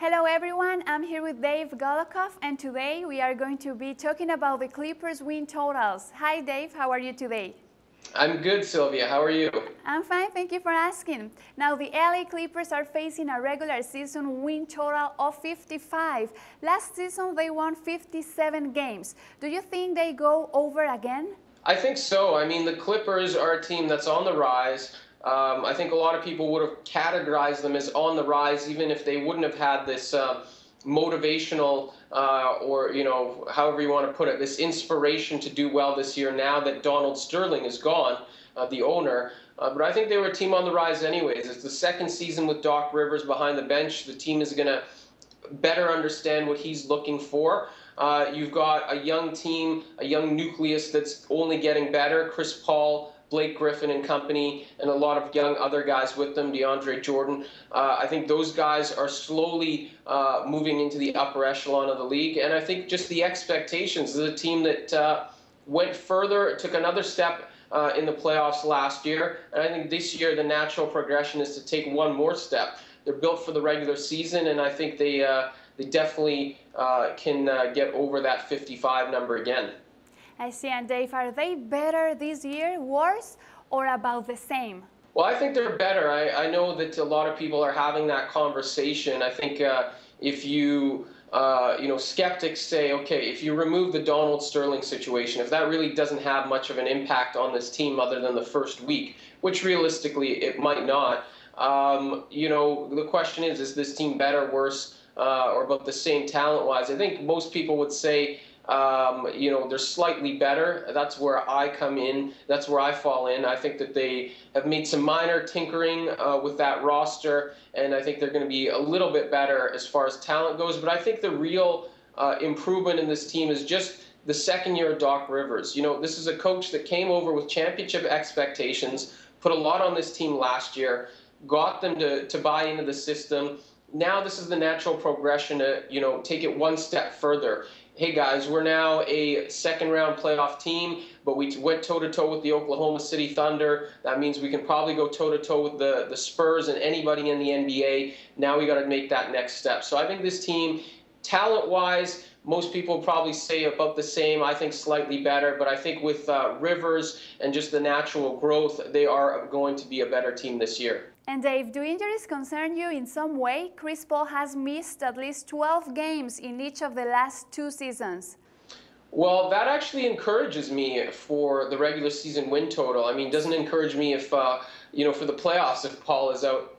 Hello everyone, I'm here with Dave Golokov, and today we are going to be talking about the Clippers win totals. Hi Dave, how are you today? I'm good, Sylvia. How are you? I'm fine, thank you for asking. Now the LA Clippers are facing a regular season win total of 55. Last season they won 57 games. Do you think they go over again? I think so. I mean, the Clippers are a team that's on the rise. I think a lot of people would have categorized them as on the rise, even if they wouldn't have had this motivational or, however you want to put it, this inspiration to do well this year now that Donald Sterling is gone, the owner. But I think they were a team on the rise anyways. It's the second season with Doc Rivers behind the bench. The team is going to better understand what he's looking for. You've got a young team, a young nucleus that's only getting better. Chris Paul, Blake Griffin and company, and a lot of young other guys with them, DeAndre Jordan. I think those guys are slowly moving into the upper echelon of the league. And I think just the expectations of the team that went further, took another step in the playoffs last year. And I think this year the natural progression is to take one more step. They're built for the regular season, and I think they definitely can get over that 55 number again. I see. And Dave, are they better this year, worse, or about the same? Well, I think they're better. I know that a lot of people are having that conversation. I think if you, skeptics say, okay, if you remove the Donald Sterling situation, if that really doesn't have much of an impact on this team other than the first week, which realistically it might not, the question is this team better, worse, or about the same talent-wise? I think most people would say, they're slightly better. That's where I come in. That's where I fall in. I think that they have made some minor tinkering with that roster, and I think they're going to be a little bit better as far as talent goes. But I think the real improvement in this team is just the second year of Doc Rivers. This is a coach that came over with championship expectations, put a lot on this team last year, got them to buy into the system. Now this is the natural progression to, take it one step further. Hey guys, we're now a second-round playoff team, but we went toe-to-toe with the Oklahoma City Thunder. That means we can probably go toe-to-toe with the Spurs and anybody in the NBA. Now we got to make that next step. So I think this team, talent-wise, most people probably say about the same. I think slightly better, but I think with Rivers and just the natural growth, they are going to be a better team this year. And Dave, do injuries concern you in some way? Chris Paul has missed at least 12 games in each of the last 2 seasons. Well, that actually encourages me for the regular season win total. I mean, it doesn't encourage me if, for the playoffs if Paul is out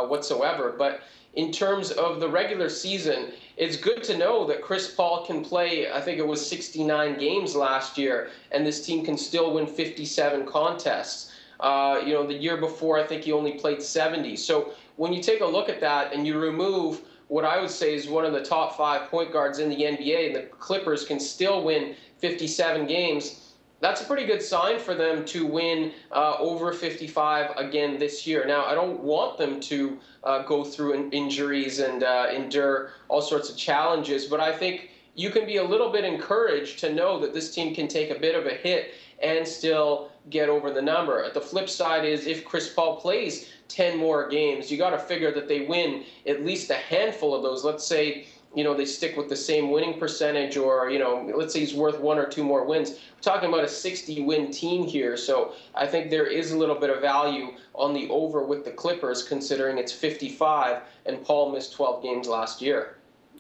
whatsoever. But in terms of the regular season, it's good to know that Chris Paul can play, I think it was 69 games last year, and this team can still win 57 contests. The year before, I think he only played 70. So when you take a look at that and you remove what I would say is one of the top 5 point guards in the NBA, and the Clippers can still win 57 games, that's a pretty good sign for them to win over 55 again this year. Now, I don't want them to go through injuries and endure all sorts of challenges, but I think you can be a little bit encouraged to know that this team can take a bit of a hit and still get over the number. The flip side is if Chris Paul plays 10 more games, you got to figure that they win at least a handful of those. Let's say, they stick with the same winning percentage, or, let's say he's worth 1 or 2 more wins. We're talking about a 60-win team here. So I think there is a little bit of value on the over with the Clippers, considering it's 55 and Paul missed 12 games last year.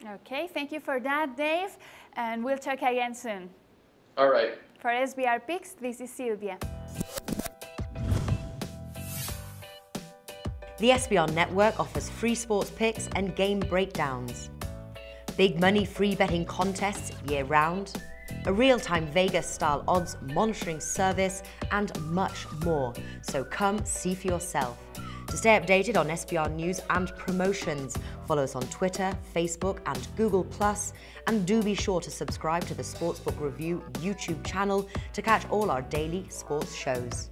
Okay, thank you for that, Dave. And we'll talk again soon. All right. For SBR Picks, this is Sylvia. The SBR network offers free sports picks and game breakdowns, big money free betting contests year-round, a real-time Vegas-style odds monitoring service, and much more. So come see for yourself. To stay updated on SBR news and promotions, follow us on Twitter, Facebook, and Google+, and do be sure to subscribe to the Sportsbook Review YouTube channel to catch all our daily sports shows.